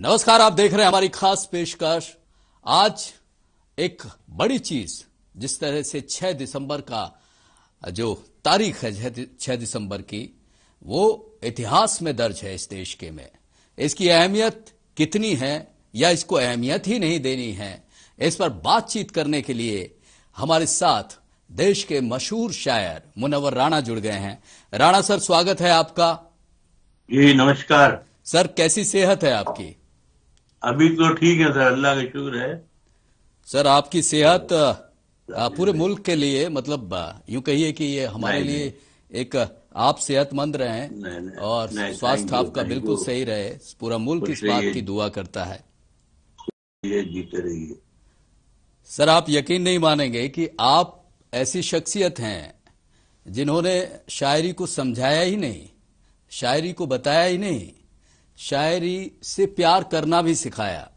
नमस्कार, आप देख रहे हैं हमारी खास पेशकश। आज एक बड़ी चीज, जिस तरह से 6 दिसंबर का जो तारीख है 6 दिसंबर की, वो इतिहास में दर्ज है इस देश के में। इसकी अहमियत कितनी है या इसको अहमियत ही नहीं देनी है, इस पर बातचीत करने के लिए हमारे साथ देश के मशहूर शायर मुनव्वर राणा जुड़ गए हैं। राणा सर, स्वागत है आपका। जी नमस्कार सर, कैसी सेहत है आपकी? अभी तो ठीक है सर, अल्लाह का शुक्र है। सर, आपकी सेहत पूरे मुल्क के लिए, मतलब यूं कहिए कि ये हमारे नहीं लिए नहीं एक, आप सेहतमंद रहें नहीं नहीं और नहीं, स्वास्थ्य आपका थैंक बिल्कुल यू। सही रहे, पूरा मुल्क खुश इस बात रहिए, की दुआ करता है। ये जीते रहिए। सर, आप यकीन नहीं मानेंगे कि आप ऐसी शख्सियत हैं जिन्होंने शायरी को समझाया ही नहीं, शायरी को बताया ही नहीं, शायरी से प्यार करना भी सिखाया।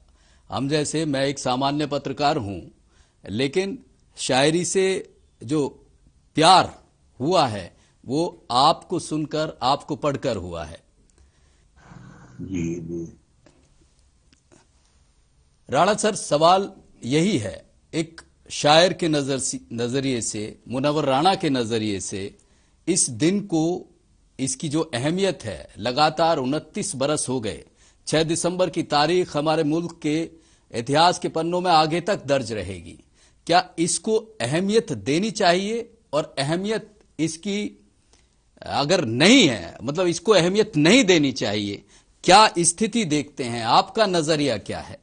हम जैसे, मैं एक सामान्य पत्रकार हूं, लेकिन शायरी से जो प्यार हुआ है वो आपको सुनकर, आपको पढ़कर हुआ है। जी जी राणा सर, सवाल यही है, एक शायर के नजरिए से, मुनव्वर राणा के नजरिए से, इस दिन को, इसकी जो अहमियत है, लगातार 29 बरस हो गए। 6 दिसंबर की तारीख हमारे मुल्क के इतिहास के पन्नों में आगे तक दर्ज रहेगी। क्या इसको अहमियत देनी चाहिए? और अहमियत इसकी अगर नहीं है, मतलब इसको अहमियत नहीं देनी चाहिए, क्या स्थिति देखते हैं? आपका नजरिया क्या है?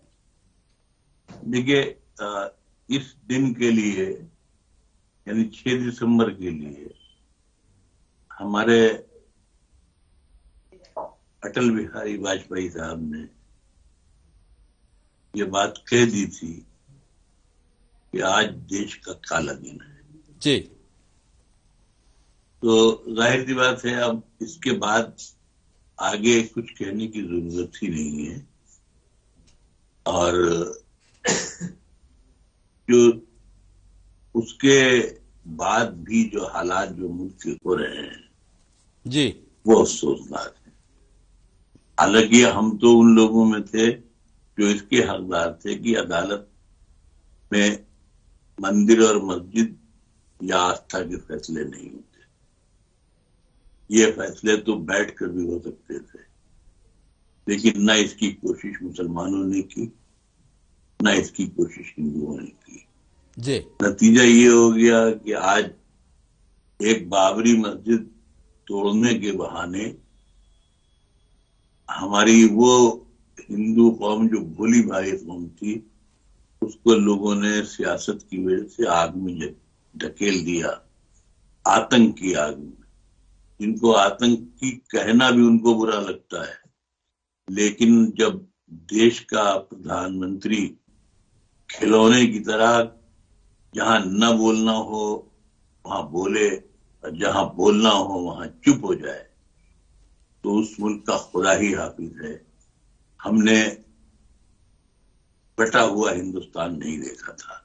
देखिए, इस दिन के लिए, यानी 6 दिसंबर के लिए, हमारे अटल बिहारी वाजपेयी साहब ने ये बात कह दी थी कि आज देश का काला दिन है। जी। तो जाहिर सी बात है, अब इसके बाद आगे कुछ कहने की जरूरत ही नहीं है। और जो उसके बाद भी जो हालात जो मुल्क के हो रहे हैं जी। वो अफसोसनाक है। हालांकि हम तो उन लोगों में थे जो इसके हकदार थे कि अदालत में मंदिर और मस्जिद या आस्था के फैसले नहीं होते। ये फैसले तो बैठकर भी हो सकते थे, लेकिन न इसकी कोशिश मुसलमानों ने की, न इसकी कोशिश हिंदुओं ने की। जी। नतीजा ये हो गया कि आज एक बाबरी मस्जिद तोड़ने के बहाने हमारी वो हिंदू कौम जो भोली भाली कौम थी, उसको लोगों ने सियासत की वजह से आग में ढकेल दिया, आतंक की आग में। जिनको आतंकी कहना भी उनको बुरा लगता है, लेकिन जब देश का प्रधानमंत्री खिलौने की तरह जहां न बोलना हो वहां बोले और जहां बोलना हो वहां चुप हो जाए, तो उस मुल्क का खुदा ही हाफिज है। हमने बटा हुआ हिंदुस्तान नहीं देखा था।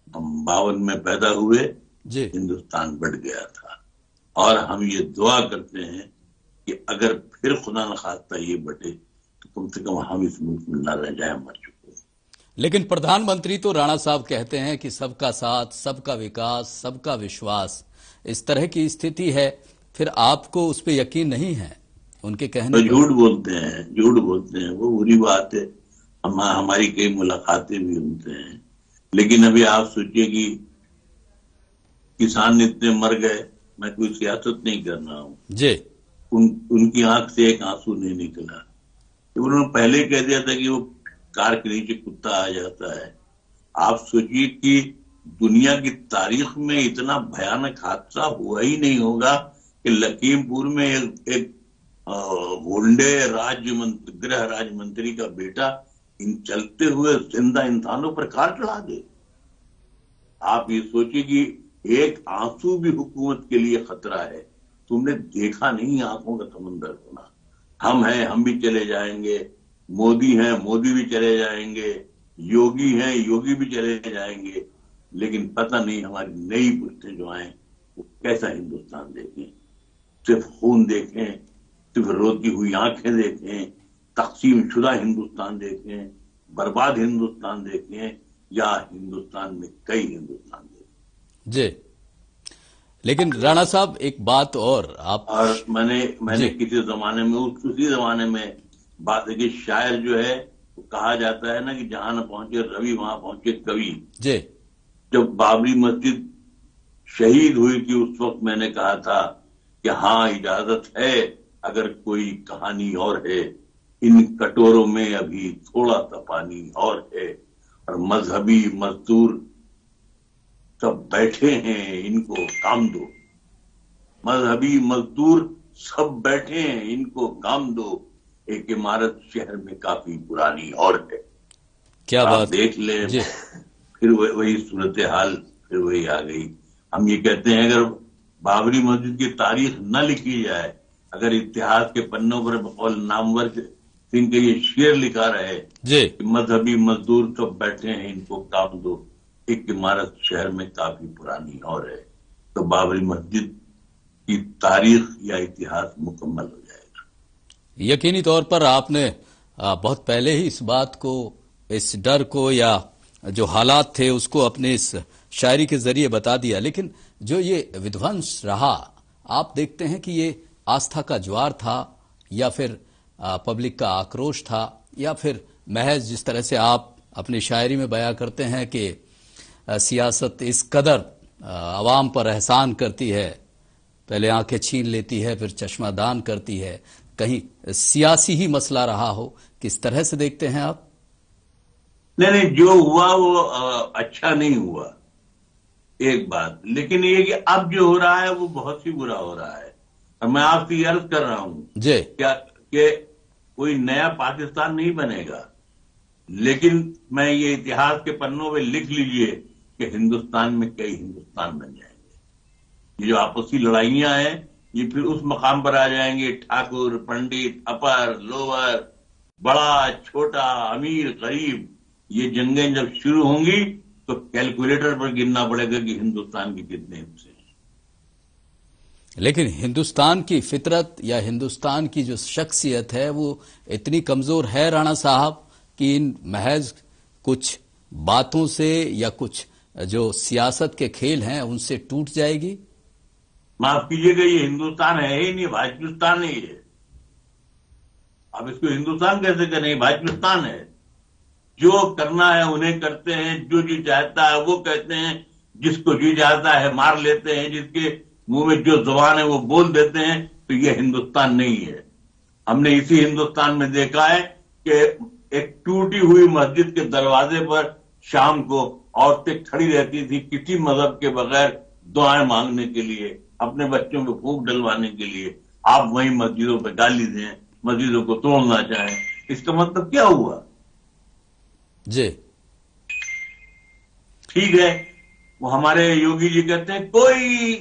हम 52 में पैदा हुए, जी। हिंदुस्तान बढ़ गया था। और हम ये दुआ करते हैं कि अगर फिर खुदा न खास्ता ये बटे, तो कम से कम हम इस मुल्क में न रह जाए, मर चुके। लेकिन प्रधानमंत्री तो राणा साहब कहते हैं कि सबका साथ, सबका विकास, सबका विश्वास, इस तरह की स्थिति है। फिर आपको उस पर यकीन नहीं है उनके कहने तो पर? झूठ बोलते हैं, झूठ बोलते हैं, वो बुरी बात है। हमारी कई मुलाकातें भी होते हैं, लेकिन अभी आप सोचिए कि किसान इतने मर गए। मैं कोई सियासत नहीं कर रहा हूँ जी। उनकी आंख से एक आंसू नहीं निकला। तो उन्होंने पहले कह दिया था कि वो कार के नीचे कुत्ता आ जाता है। आप सोचिए कि दुनिया की तारीख में इतना भयानक हादसा हुआ ही नहीं होगा कि लखीमपुर में एक गोंडे गृह राज्य मंत्री का बेटा इन चलते हुए जिंदा इंसानों पर कार चढ़ा दे। आप ये सोचिए कि एक आंसू भी हुकूमत के लिए खतरा है। तुमने देखा नहीं आंखों का समंदर होना। हम हैं, हम भी चले जाएंगे। मोदी हैं, मोदी भी चले जाएंगे। योगी हैं, योगी भी चले जाएंगे। लेकिन पता नहीं हमारी नई पुश्तें जो आए वो कैसा हिंदुस्तान देखें। सिर्फ खून देखें, सिर्फ रोती हुई आंखें देखें, तकसीम शुदा हिंदुस्तान देखें, बर्बाद हिंदुस्तान देखें, या हिंदुस्तान में कई हिंदुस्तान देखें। जी, लेकिन राणा साहब एक बात और मैंने किसी जमाने में उसी जमाने में बात है कि शायर जो है, कहा जाता है ना कि जहां न पहुंचे रवि वहां पहुंचे कवि। जी, जब बाबरी मस्जिद शहीद हुई थी उस वक्त मैंने कहा था कि हाँ, इजाजत है अगर कोई कहानी और है, इन कटोरों में अभी थोड़ा सा पानी और है, और मजहबी मजदूर सब बैठे हैं, इनको काम दो। मजहबी मजदूर सब बैठे हैं, इनको काम दो। एक इमारत शहर में काफी पुरानी और है। क्या आप बात देख ले, जी, फिर वही सूरत हाल फिर वही आ गई। हम ये कहते हैं अगर बाबरी मस्जिद की तारीख न लिखी जाए, अगर इतिहास के पन्नों पर बकौल नामवर सिंह के ये शेर लिखा रहे जी, कि मजहबी मजदूर सब बैठे हैं, इनको काम दो, एक इमारत शहर में काफी पुरानी और है, तो बाबरी मस्जिद की तारीख या इतिहास मुकम्मल हो जाएगा। यकीनी तौर पर आपने बहुत पहले ही इस बात को, इस डर को, या जो हालात थे उसको अपने इस शायरी के जरिए बता दिया। लेकिन जो ये विध्वंस रहा, आप देखते हैं कि ये आस्था का ज्वार था, या फिर पब्लिक का आक्रोश था, या फिर महज जिस तरह से आप अपनी शायरी में बयां करते हैं कि सियासत इस कदर अवाम पर एहसान करती है, पहले आंखें छीन लेती है फिर चश्मा दान करती है, कहीं सियासी ही मसला रहा हो, किस तरह से देखते हैं आप? नहीं, जो हुआ वो अच्छा नहीं हुआ, एक बात। लेकिन ये कि अब जो हो रहा है वो बहुत ही बुरा हो रहा है। और मैं आपसे अर्ज कर रहा हूं जी, क्या कि कोई नया पाकिस्तान नहीं बनेगा, लेकिन मैं ये इतिहास के पन्नों में लिख लीजिए कि हिंदुस्तान में कई हिंदुस्तान बन जाएंगे। ये जो आपसी लड़ाइयां हैं, ये फिर उस मकाम पर आ जाएंगे, ठाकुर, पंडित, अपर, लोअर, बड़ा, छोटा, अमीर, गरीब, ये जंगें जब शुरू होंगी तो कैलकुलेटर पर गिनना पड़ेगा कि हिंदुस्तान के कितने हिस्से हैं। लेकिन हिंदुस्तान की फितरत या हिंदुस्तान की जो शख्सियत है वो इतनी कमजोर है राणा साहब कि इन महज कुछ बातों से या कुछ जो सियासत के खेल हैं उनसे टूट जाएगी। माफ कीजिएगा, ये हिंदुस्तान है ही नहीं, पाकिस्तान ही है। अब इसको हिंदुस्तान कैसे करें? पाकिस्तान है। जो करना है उन्हें करते हैं, जो जी चाहता है वो कहते हैं, जिसको जी चाहता है मार लेते हैं, जिसके मुंह में जो जुबान है वो बोल देते हैं। तो ये हिंदुस्तान नहीं है। हमने इसी हिंदुस्तान में देखा है कि एक टूटी हुई मस्जिद के दरवाजे पर शाम को औरतें खड़ी रहती थी किसी मजहब के बगैर दुआएं मांगने के लिए, अपने बच्चों में फूंक डलवाने के लिए। आप वहीं मस्जिदों पर गाली दें, मस्जिदों को तोड़ना चाहें, इसका मतलब क्या हुआ? जी, ठीक है, वो हमारे योगी जी कहते हैं कोई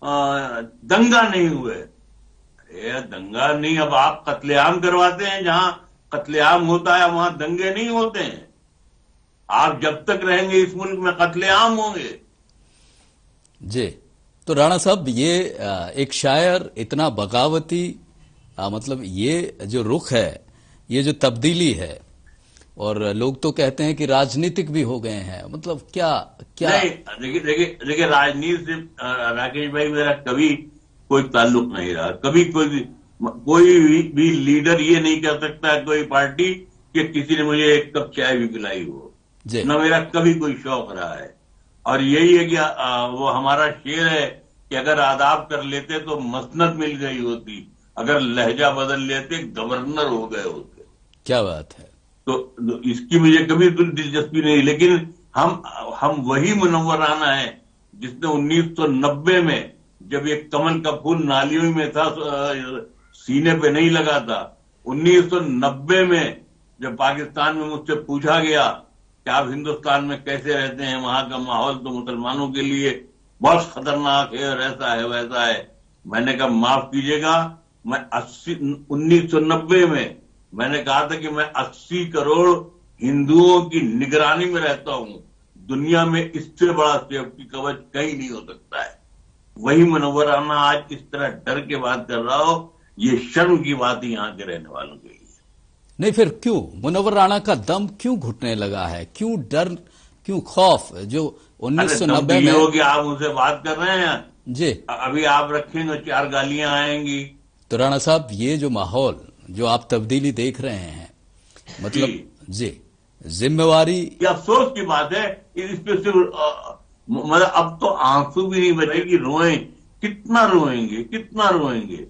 दंगा नहीं हुए। अरे दंगा नहीं, अब आप कत्लेआम करवाते हैं, जहां कत्लेआम होता है वहां दंगे नहीं होते हैं। आप जब तक रहेंगे इस मुल्क में कत्लेआम होंगे। जी, तो राणा साहब ये एक शायर इतना बगावती, मतलब ये जो रुख है, ये जो तब्दीली है, और लोग तो कहते हैं कि राजनीतिक भी हो गए हैं, मतलब क्या क्या? नहीं, देखिए राजनीति से राकेश भाई मेरा कभी कोई ताल्लुक नहीं रहा। कभी कोई भी लीडर ये नहीं कह सकता कोई पार्टी कि किसी ने मुझे एक कप चाय भी पिलाई हो, न मेरा कभी कोई शौक रहा है। और यही है कि वो हमारा शेर है कि अगर आदाब कर लेते तो मसनद मिल गई होती, अगर लहजा बदल लेते गवर्नर हो गए होते। क्या बात है। तो इसकी मुझे कभी दिलचस्पी नहीं। लेकिन हम वही मुनव्वराना है जिसने 1990 में, जब ये कमल का फूल नालियों में था, सीने पे नहीं लगा था, 1990 में जब पाकिस्तान में मुझसे पूछा गया कि आप हिंदुस्तान में कैसे रहते हैं, वहां का माहौल तो मुसलमानों के लिए बहुत खतरनाक है और ऐसा है वैसा है। मैंने कहा माफ कीजिएगा, मैं 1990 में मैंने कहा था कि मैं 80 करोड़ हिंदुओं की निगरानी में रहता हूं। दुनिया में इससे बड़ा सेफ्टी कवच कहीं नहीं हो सकता है। वही मुनव्वराना आज इस तरह डर के बात कर रहा हो, ये शर्म की बात है यहां के रहने वालों के लिए। नहीं, फिर क्यों मुनव्वर राणा का दम क्यों घुटने लगा है? क्यों डर, क्यों खौफ? जो 1990 में हो कि आप उनसे बात कर रहे हैं जी, अभी आप रखेंगे 4 गालियां आएंगी। तो राणा साहब, ये जो माहौल, जो आप तब्दीली देख रहे हैं, मतलब जी, जिम्मेवारी, ये अफसोस की बात है। इस पे सिर्फ मतलब अब तो आंसू भी नहीं बचे कि रोएं, कितना रोएंगे, कितना रोएंगे।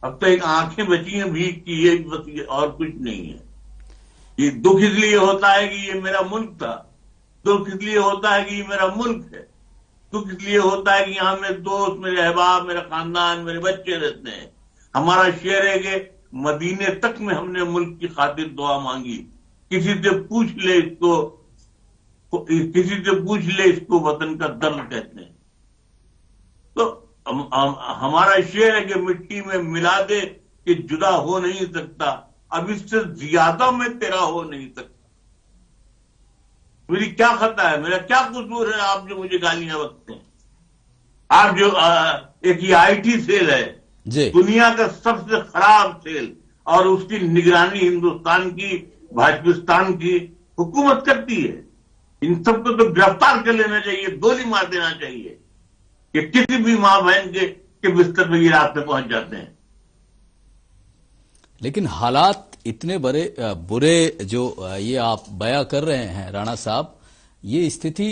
अब तो एक आंखें बची हैं भीख की, ये बस, ये और कुछ नहीं है। ये दुख इसलिए होता है कि ये मेरा मुल्क था, दुख इसलिए होता है कि ये मेरा मुल्क है, दुख इसलिए होता है कि यहाँ मेरे दोस्त, मेरे अहबाब, मेरा खानदान, मेरे बच्चे रहते हैं। हमारा शेर है कि मदीने तक में हमने मुल्क की खातिर दुआ मांगी। किसी से पूछ ले इसको, किसी से पूछ ले इसको वतन का दर्द कहते हैं। तो हमारा शेर है कि मिट्टी में मिला दे कि जुदा हो नहीं सकता, अब इससे ज्यादा मैं तेरा हो नहीं सकता। मेरी क्या खता है, मेरा क्या कसूर है आप जो मुझे गालियां बकते हैं? आप जो एक ये आईटी सेल है दुनिया का सबसे खराब सेल, और उसकी निगरानी हिंदुस्तान की भाजपिस्तान की हुकूमत करती है। इन सबको तो गिरफ्तार कर लेना चाहिए, गोली मार देना चाहिए कि किसी भी मां बहन के बिस्तर पर ये रात में पहुंच जाते हैं। लेकिन हालात इतने बुरे जो ये आप बयां कर रहे हैं राणा साहब, ये स्थिति,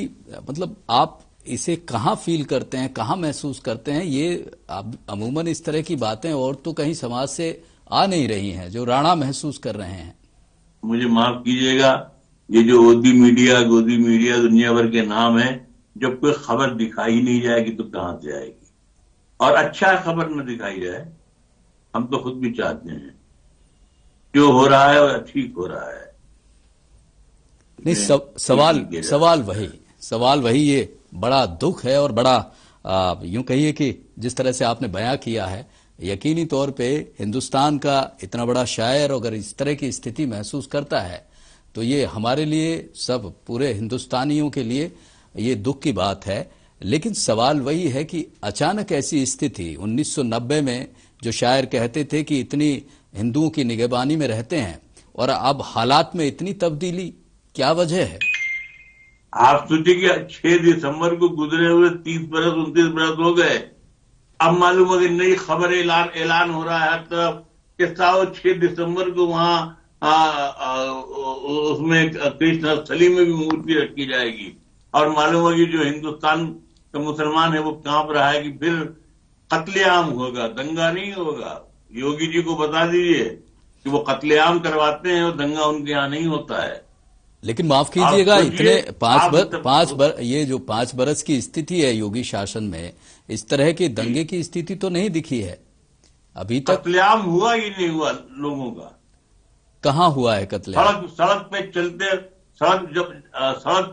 मतलब आप इसे कहां फील करते हैं, कहां महसूस करते हैं? ये अमूमन इस तरह की बातें और तो कहीं समाज से आ नहीं रही हैं जो राणा महसूस कर रहे हैं। मुझे माफ कीजिएगा, ये जो गोदी मीडिया दुनिया भर के नाम है, जब कोई खबर दिखाई नहीं जाएगी तो कहां से आएगी? और अच्छा खबर न दिखाई जाए, हम तो खुद भी चाहते हैं जो हो रहा है वो ठीक हो रहा है। नहीं, सवाल वही, ये बड़ा दुख है और बड़ा यूं कहिए कि जिस तरह से आपने बयां किया है, यकीनी तौर पे हिंदुस्तान का इतना बड़ा शायर अगर इस तरह की स्थिति महसूस करता है तो ये हमारे लिए, सब पूरे हिंदुस्तानियों के लिए ये दुख की बात है। लेकिन सवाल वही है कि अचानक ऐसी स्थिति 1990 में जो शायर कहते थे कि इतनी हिंदुओं की निगहबानी में रहते हैं, और अब हालात में इतनी तब्दीली, क्या वजह है? आप सोचिए कि 6 दिसंबर को गुजरे हुए 30 बरस 29 बरस हो गए। अब मालूम है कि नई खबर ऐलान हो रहा है हर तरफ कि 6 दिसंबर को वहां उसमें कृष्ण स्थली में भी मूर्ति रखी जाएगी। और मालूम है कि जो हिंदुस्तान का मुसलमान है वो कांप रहा है कि फिर कत्लेआम होगा, दंगा नहीं होगा। योगी जी को बता दीजिए कि वो कत्लेआम करवाते हैं और दंगा उनके यहाँ नहीं होता है। लेकिन माफ कीजिएगा, इतने ये जो 5 बरस की स्थिति है योगी शासन में, इस तरह के दंगे की स्थिति तो नहीं दिखी है अभी तक। कत्लेआम हुआ ही नहीं हुआ लोगों का। कहाँ हुआ है कत्लेआम? सड़क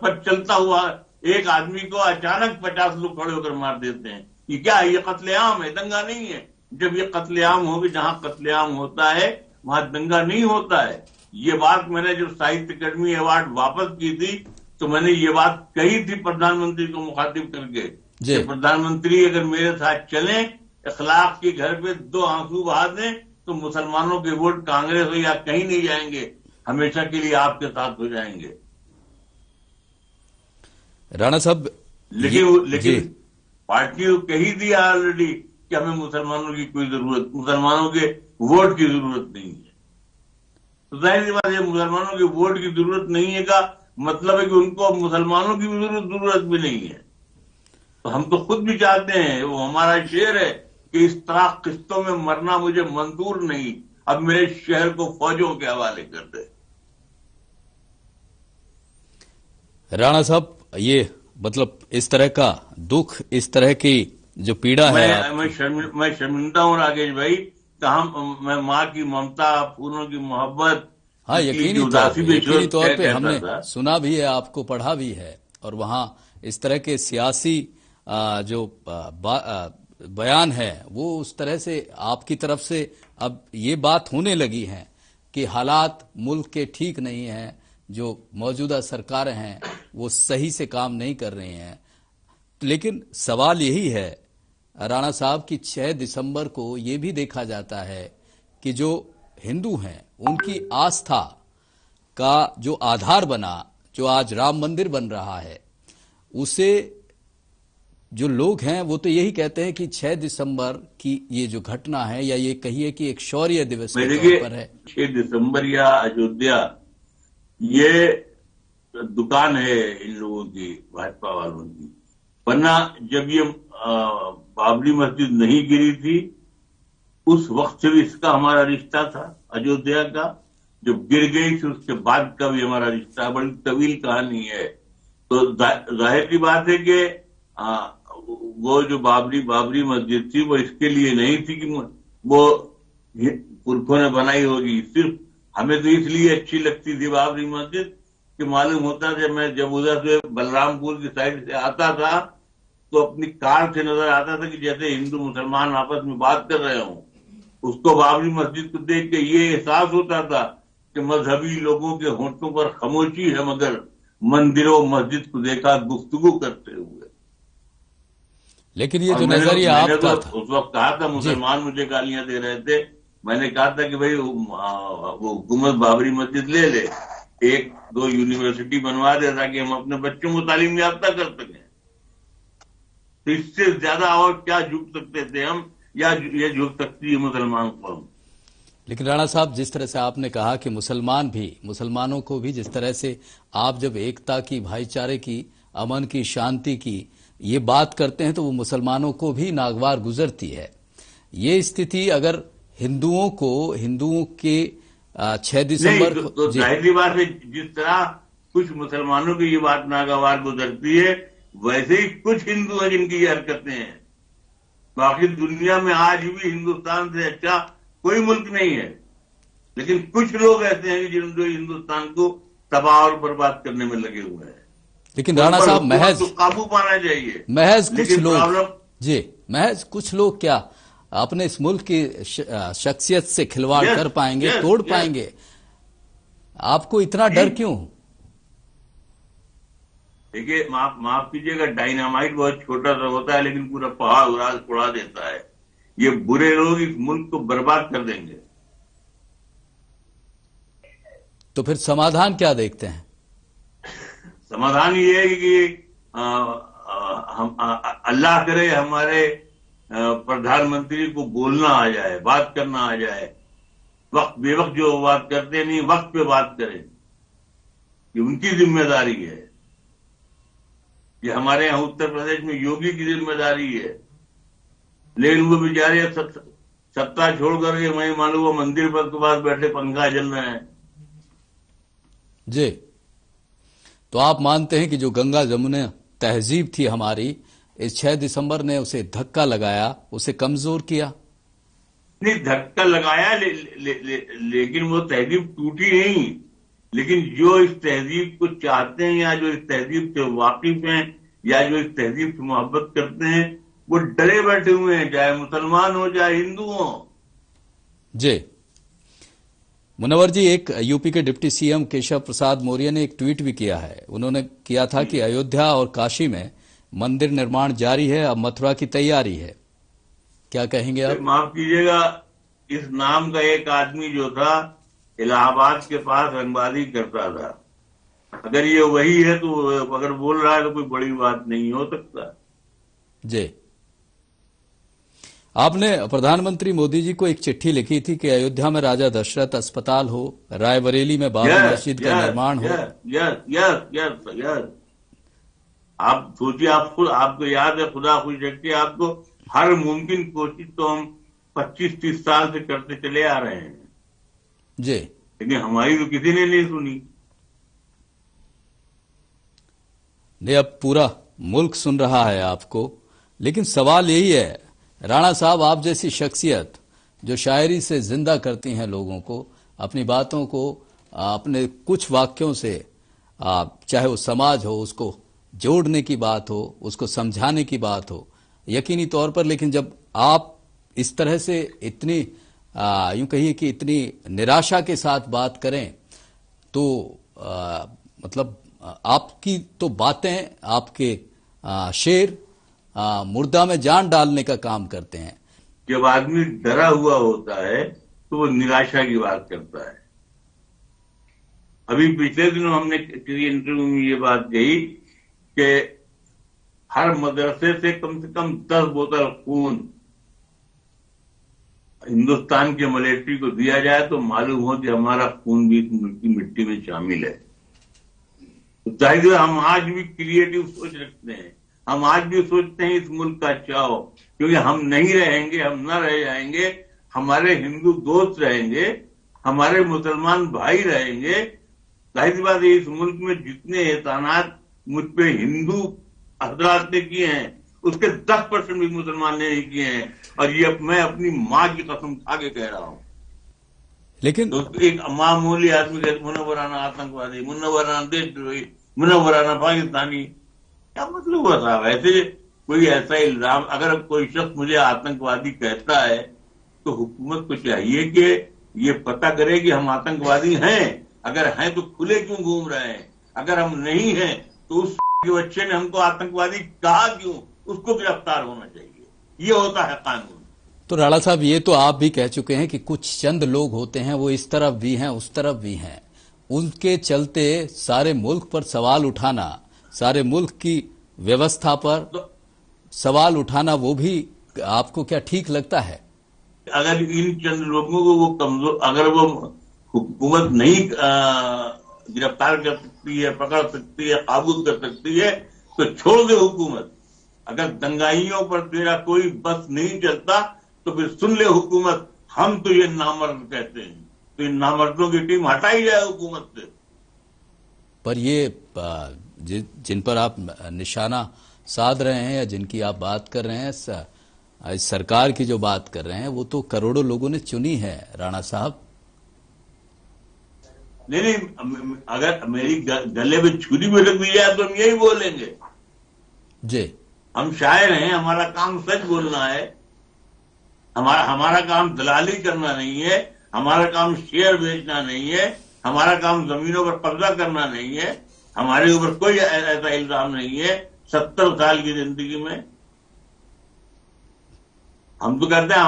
पर चलता हुआ एक आदमी को अचानक 50 लोग खड़े होकर मार देते हैं। ये क्या है? ये कत्लेआम है, दंगा नहीं है। जब ये कत्लेआम होगी, जहां कत्लेआम होता है वहां दंगा नहीं होता है। ये बात मैंने जब साहित्य अकादमी अवार्ड वापस की थी तो मैंने ये बात कही थी प्रधानमंत्री को मुखातिब करके, प्रधानमंत्री अगर मेरे साथ चलें, इखलाक के घर पे 2 आंसू बहा दें तो मुसलमानों के वोट कांग्रेस हो या कहीं नहीं जाएंगे, हमेशा के लिए आपके साथ हो जाएंगे। राणा साहब, लेकिन पार्टी को कही दिया ऑलरेडी कि हमें मुसलमानों की कोई जरूरत, मुसलमानों के वोट की जरूरत नहीं है। तो जाहिर सी बात है, मुसलमानों के वोट की जरूरत नहीं है का मतलब है कि उनको मुसलमानों की जरूरत भी नहीं है। तो हम तो खुद भी चाहते हैं, वो हमारा शेर है कि इस तरह किस्तों में मरना मुझे मंजूर नहीं, अब मेरे शहर को फौजों के हवाले कर दे। राणा साहब, ये मतलब इस तरह का दुख, इस तरह की जो पीड़ा है, मैं शर्मिंदा हूं राकेश भाई। मैं माँ की ममता, फूलों की मोहब्बत, हाँ, यकीनी तौर पे हमने सुना भी है, आपको पढ़ा भी है, और वहां इस तरह के सियासी जो बयान है वो उस तरह से आपकी तरफ से अब ये बात होने लगी है कि हालात मुल्क के ठीक नहीं हैं, जो मौजूदा सरकारें हैं वो सही से काम नहीं कर रही हैं। लेकिन सवाल यही है राणा साहब कि 6 दिसंबर को ये भी देखा जाता है कि जो हिंदू हैं उनकी आस्था का जो आधार बना, जो आज राम मंदिर बन रहा है, उसे जो लोग हैं वो तो यही कहते हैं कि 6 दिसंबर की ये जो घटना है, या ये कहिए कि एक शौर्य दिवस के तौर पर है। 6 दिसंबर या अयोध्या, ये दुकान है इन लोगों की, भाजपा वालों की। वरना जब ये बाबरी मस्जिद नहीं गिरी थी, उस वक्त से भी इसका हमारा रिश्ता था अयोध्या का। जब गिर गई थी उसके बाद का भी हमारा रिश्ता, बड़ी तवील कहानी है। तो जाहिर की बात है कि वो जो बाबरी मस्जिद थी वो इसके लिए नहीं थी कि वो पुरखों ने बनाई होगी। सिर्फ हमें तो इसलिए अच्छी लगती थी बाबरी मस्जिद कि मालूम होता था, मैं जब उधर से बलरामपुर की साइड से आता था तो अपनी कार से नजर आता था कि जैसे हिंदू मुसलमान आपस में बात कर रहे हों। उसको बाबरी मस्जिद को देख के ये एहसास होता था कि मजहबी लोगों के होंठों पर खामोशी है, मगर मंदिरों मस्जिद को देखा गुफ्तगू करते हुए। लेकिन ये जो नजरिया आपका था, उस वक्त कहा था, मुसलमान मुझे गालियां दे रहे थे, मैंने कहा था कि भाई वो हुकूमत बाबरी मस्जिद ले ले, 1-2 यूनिवर्सिटी बनवा दे ताकि हम अपने बच्चों को तालीम याफ्ता कर सकें। तो इससे ज्यादा और क्या झुक सकते थे हम, या ये झुक सकती है मुसलमान कौम। लेकिन राणा साहब, जिस तरह से आपने कहा कि मुसलमानों को भी जिस तरह से आप जब एकता की, भाईचारे की, अमन की, शांति की ये बात करते हैं तो वो मुसलमानों को भी नागवार गुजरती है। ये स्थिति अगर हिंदुओं के 6 दिसंबर को, तो जाहिर बात है, जिस तरह कुछ मुसलमानों की ये बात नागवार गुजरती है, वैसे ही कुछ हिंदू हैं जिनकी ये हरकतें हैं। बाकी दुनिया में आज भी हिंदुस्तान से अच्छा कोई मुल्क नहीं है, लेकिन कुछ लोग ऐसे हैं जो हिंदुस्तान को तबाह और बर्बाद करने में लगे हुए हैं। लेकिन राणा साहब, महज तो काबू पाना चाहिए। महज कुछ लोग क्या अपने इस मुल्क की शख्सियत से खिलवाड़ कर पाएंगे, तोड़ पाएंगे? आपको इतना डर क्यों? देखिए, माफ कीजिएगा, डायनामाइट बहुत छोटा सा होता है लेकिन पूरा पहाड़ उड़ा देता है। ये बुरे लोग इस मुल्क को बर्बाद कर देंगे। तो फिर समाधान क्या देखते हैं? समाधान ये है कि हम अल्लाह करे हमारे प्रधानमंत्री को बोलना आ जाए, बात करना आ जाए। वक्त बेवक्त जो बात करते नहीं, वक्त पे बात करें, ये उनकी जिम्मेदारी है। ये हमारे यहां उत्तर प्रदेश में योगी की जिम्मेदारी है। लेकिन वो बेचारे सत्ता छोड़ करके, मैं मालूम वो मंदिर पर के पास बैठे पंखा जल रहे हैं। जी, तो आप मानते हैं कि जो गंगा जमुना तहजीब थी हमारी, इस 6 दिसंबर ने उसे धक्का लगाया, उसे कमजोर किया? नहीं, धक्का लगाया, लेकिन वो तहजीब टूटी नहीं। लेकिन जो इस तहजीब को चाहते हैं, या जो इस तहजीब से वाकिफ हैं, या जो इस तहजीब से मोहब्बत करते हैं, वो डरे बैठे हुए हैं, चाहे मुसलमान हो चाहे हिंदू हो। जी मुनव्वर जी, एक यूपी के डिप्टी सीएम केशव प्रसाद मौर्य ने एक ट्वीट भी किया है। उन्होंने किया था कि अयोध्या और काशी में मंदिर निर्माण जारी है, अब मथुरा की तैयारी है। क्या कहेंगे आप? माफ कीजिएगा, इस नाम का एक आदमी जो था इलाहाबाद के पास रंगबाजी करता था। अगर ये वही है तो अगर बोल रहा है तो कोई बड़ी बात नहीं हो सकता। जी, आपने प्रधानमंत्री मोदी जी को एक चिट्ठी लिखी थी कि अयोध्या में राजा दशरथ अस्पताल हो, रायबरेली में बाबरी मस्जिद का निर्माण हो। यस। आप सोचिए, आपको याद है, खुदा खुश रखे आपको, हर मुमकिन कोशिश तो हम 25-30 साल से करते चले आ रहे हैं जी, लेकिन हमारी तो किसी ने नहीं सुनी। नहीं, अब पूरा मुल्क सुन रहा है आपको। लेकिन सवाल यही है राणा साहब, आप जैसी शख्सियत जो शायरी से जिंदा करती हैं लोगों को, अपनी बातों को अपने कुछ वाक्यों से, चाहे वो समाज हो उसको जोड़ने की बात हो, उसको समझाने की बात हो, यकीनी तौर पर। लेकिन जब आप इस तरह से इतनी यूं कहिए कि इतनी निराशा के साथ बात करें तो मतलब आपकी तो बातें, आपके शेर मुर्दा में जान डालने का काम करते हैं। जब आदमी डरा हुआ होता है तो वो निराशा की बात करता है। अभी पिछले दिनों हमने किसी इंटरव्यू में ये बात कही कि हर मदरसे से कम 10 बोतल खून हिंदुस्तान के मिलिट्री को दिया जाए तो मालूम हो कि हमारा खून भी इस मुल्क की मिट्टी में शामिल है। तो जाहिर हम आज भी क्रिएटिव सोच रखते हैं, हम आज भी सोचते हैं इस मुल्क का अच्छा हो, क्योंकि हम नहीं रहेंगे, हम न रह जाएंगे, हमारे हिंदू दोस्त रहेंगे, हमारे मुसलमान भाई रहेंगे। जाहिर बात है इस मुल्क में जितने एहसानात मुझ पे हिंदू हजरात ने किए हैं उसके 10% भी मुसलमान ने नहीं किए हैं, और ये मैं अपनी माँ की कसम खा के कह रहा हूं। लेकिन तो एक मामूली आदमी कहते मुनव्वराना आतंकवादी, मुनव्वराना देशद्रोही, मुनव्वराना पाकिस्तानी, क्या मतलब हुआ साहब? ऐसे कोई ऐसा इल्जाम अगर कोई शख्स मुझे आतंकवादी कहता है तो हुकूमत को चाहिए कि ये पता करे कि हम आतंकवादी हैं, अगर हैं तो खुले क्यों घूम रहे हैं, अगर हम नहीं हैं तो उस बच्चे ने हमको आतंकवादी कहा क्यों, उसको गिरफ्तार होना चाहिए। ये होता है कानून। तो राणा साहब, ये तो आप भी कह चुके हैं कि कुछ चंद लोग होते हैं वो इस तरफ भी हैं उस तरफ भी हैं, उनके चलते सारे मुल्क पर सवाल उठाना, सारे मुल्क की व्यवस्था पर सवाल उठाना, वो भी आपको क्या ठीक लगता है? अगर इन चंद लोगों को वो कमजोर, अगर वो हुकूमत नहीं गिरफ्तार कर सकती है, पकड़ सकती है, काबू कर सकती है तो छोड़ दे हुकूमत। अगर दंगाइयों पर तेरा कोई बस नहीं चलता तो फिर सुन ले हुकूमत, हम तो ये नामर्द कहते हैं, तो इन नामर्दों की टीम हटाई जाए हुकूमत से। पर ये जिन पर आप निशाना साध रहे हैं या जिनकी आप बात कर रहे हैं, इस सरकार की जो बात कर रहे हैं, वो तो करोड़ों लोगों ने चुनी है राणा साहब। नहीं, अगर मेरी गले में छुरी भी रख दी जाए तो हम यही बोलेंगे जी। हम शायर हैं, हमारा काम सच बोलना है, हमारा काम दलाली करना नहीं है, हमारा काम शेयर बेचना नहीं है, हमारा काम जमीनों पर कब्जा करना नहीं है, हमारे ऊपर कोई ऐसा इल्जाम नहीं है। 70 साल की जिंदगी में हम तो कहते हैं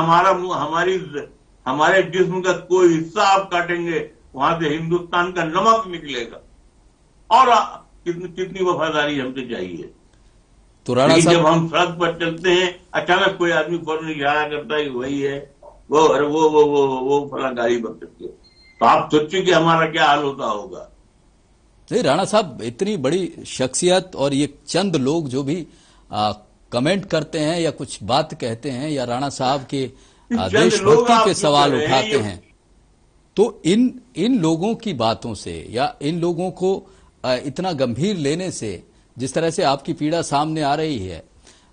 हमारे जिस्म का कोई हिस्सा आप काटेंगे वहां से हिंदुस्तान का नमक निकलेगा। और कितनी वफादारी हमसे चाहिए। तो राणा साहब, जब हम सड़क पर चलते हैं अचानक कोई आदमी फौरन इशारा करता है कि वही है वो, अरे वो फला गाड़ी बन सकती है, तो आप सोचिए कि हमारा क्या हाल होता होगा। नहीं राणा साहब, इतनी बड़ी शख्सियत और ये चंद लोग जो भी कमेंट करते हैं या कुछ बात कहते हैं या राणा साहब के देशभक्ति के सवाल उठाते हैं, तो इन लोगों की बातों से या इन लोगों को इतना गंभीर लेने से, जिस तरह से आपकी पीड़ा सामने आ रही है,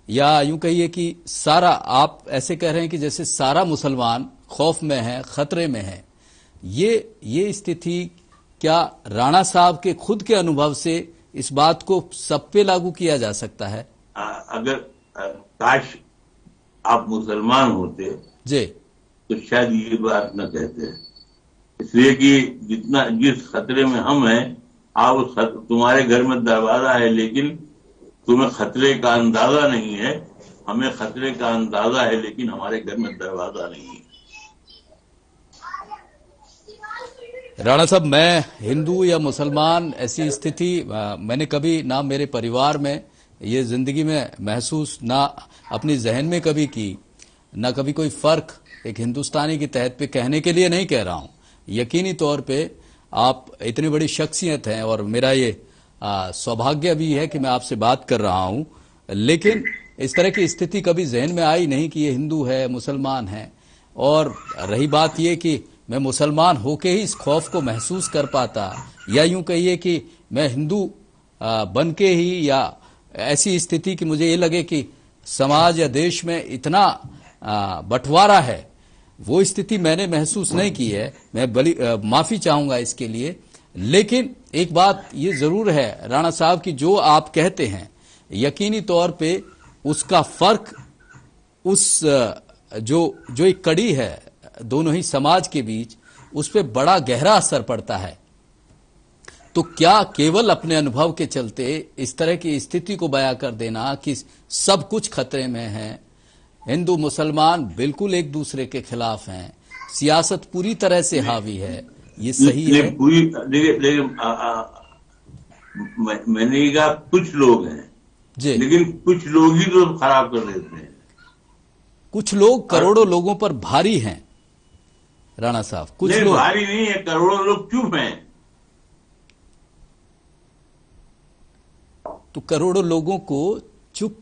या यूं कहिए कि सारा, आप ऐसे कह रहे हैं कि जैसे सारा मुसलमान खौफ में है, खतरे में है, ये स्थिति क्या राणा साहब के खुद के अनुभव से इस बात को सब पे लागू किया जा सकता है? अगर काश आप मुसलमान होते जी तो शायद ये बात न कहते, इसलिए कि जिस खतरे में हम हैं, आप तुम्हारे घर में दरवाजा है लेकिन तुम्हें खतरे का अंदाजा नहीं है, हमें खतरे का अंदाजा है लेकिन हमारे घर में दरवाजा नहीं है। राणा साहब, मैं हिंदू या मुसलमान ऐसी स्थिति मैंने कभी ना मेरे परिवार में ये जिंदगी में महसूस, ना अपनी जहन में कभी की, ना कभी कोई फर्क एक हिंदुस्तानी के तहत पे कहने के लिए नहीं कह रहा हूं। यकीनी तौर पे आप इतनी बड़ी शख्सियत हैं और मेरा ये सौभाग्य भी है कि मैं आपसे बात कर रहा हूं, लेकिन इस तरह की स्थिति कभी जहन में आई नहीं कि ये हिंदू है, मुसलमान है। और रही बात ये कि मैं मुसलमान होके ही इस खौफ को महसूस कर पाता, या यूं कहिए कि मैं हिंदू बन के ही, या ऐसी स्थिति कि मुझे ये लगे कि समाज या देश में इतना बंटवारा है, वो स्थिति मैंने महसूस नहीं की है। मैं माफी चाहूंगा इसके लिए। लेकिन एक बात ये जरूर है राणा साहब की, जो आप कहते हैं यकीनी तौर पे उसका फर्क, उस जो एक कड़ी है दोनों ही समाज के बीच, उस पे बड़ा गहरा असर पड़ता है। तो क्या केवल अपने अनुभव के चलते इस तरह की स्थिति को बयां कर देना कि सब कुछ खतरे में है, हिंदू मुसलमान बिल्कुल एक दूसरे के खिलाफ हैं, सियासत पूरी तरह से हावी है, ये सही है? पूरी देखिए मैंने कहा कुछ लोग हैं जी, लेकिन कुछ लोग ही तो खराब कर देते हैं। कुछ लोग करोड़ों लोगों पर भारी हैं राणा साहब, कुछ नहीं, लोग भारी नहीं है, करोड़ों लोग चुप हैं। तो करोड़ों लोगों को चुप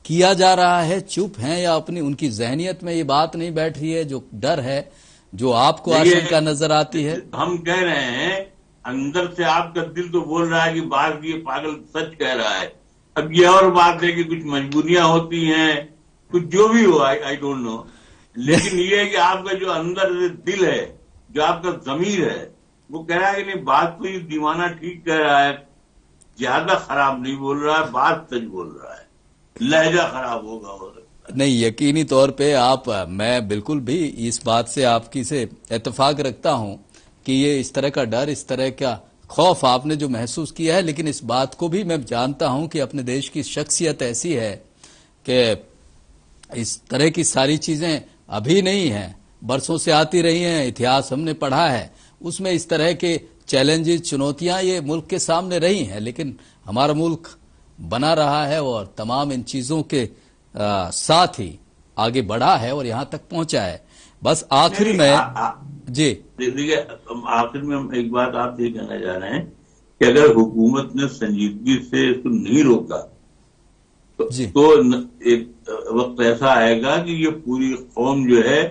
किया जा रहा है, चुप हैं, या अपनी उनकी जहनियत में ये बात नहीं बैठ रही है, जो डर है, जो आपको आशंका नजर आती है? हम कह रहे हैं अंदर से आपका दिल तो बोल रहा है कि बात ये पागल सच कह रहा है। अब ये और बात है कि कुछ मजबूरियां होती हैं, कुछ जो भी हो, आई डोंट नो, लेकिन ये है कि आपका जो अंदर दिल है, जो आपका जमीर है, वो कह रहा है कि नहीं, बात तो ये दीवाना ठीक कह रहा है, ज्यादा खराब नहीं बोल रहा है, बात सच बोल रहा है, लहजा खराब होगा हो सकता है। नहीं, यकीनी तौर पे आप, मैं बिल्कुल भी इस बात से आपकी से इत्तेफाक रखता हूं कि ये इस तरह का डर, इस तरह का खौफ आपने जो महसूस किया है, लेकिन इस बात को भी मैं जानता हूं कि अपने देश की शख्सियत ऐसी है कि इस तरह की सारी चीजें अभी नहीं हैं, बरसों से आती रही हैं, इतिहास हमने पढ़ा है, उसमें इस तरह के चैलेंजेस, चुनौतियां ये मुल्क के सामने रही हैं, लेकिन हमारा मुल्क बना रहा है और तमाम इन चीजों के साथ ही आगे बढ़ा है और यहां तक पहुंचा है। बस आखिर में जी देखिए, आखिर में हम एक बात आप ये कहना चाह रहे हैं कि अगर हुकूमत ने संजीदगी से इसको नहीं रोका तो एक वक्त ऐसा आएगा कि ये पूरी कौम जो है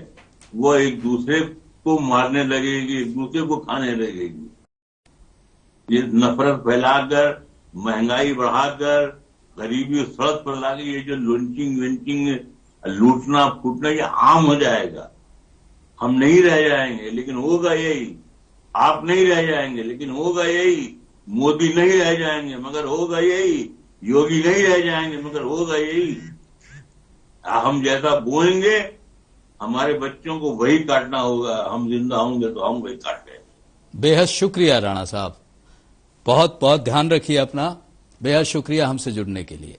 वो एक दूसरे को मारने लगेगी, एक दूसरे को खाने लगेगी। ये नफरत फैलाकर, महंगाई बढ़ाकर, गरीबी सड़क पर लाके ये जो लॉन्चिंग वेंचिंग, लूटना फूटना, ये आम हो जाएगा। हम नहीं रह जाएंगे लेकिन होगा यही, आप नहीं रह जाएंगे लेकिन होगा यही, मोदी नहीं रह जाएंगे मगर होगा यही, योगी नहीं रह जाएंगे मगर होगा यही। हम जैसा बोएंगे हमारे बच्चों को वही काटना होगा, हम जिंदा होंगे तो हम वही काटेंगे। बेहद शुक्रिया राणा साहब, बहुत बहुत ध्यान रखिए अपना, बेहद शुक्रिया हमसे जुड़ने के लिए।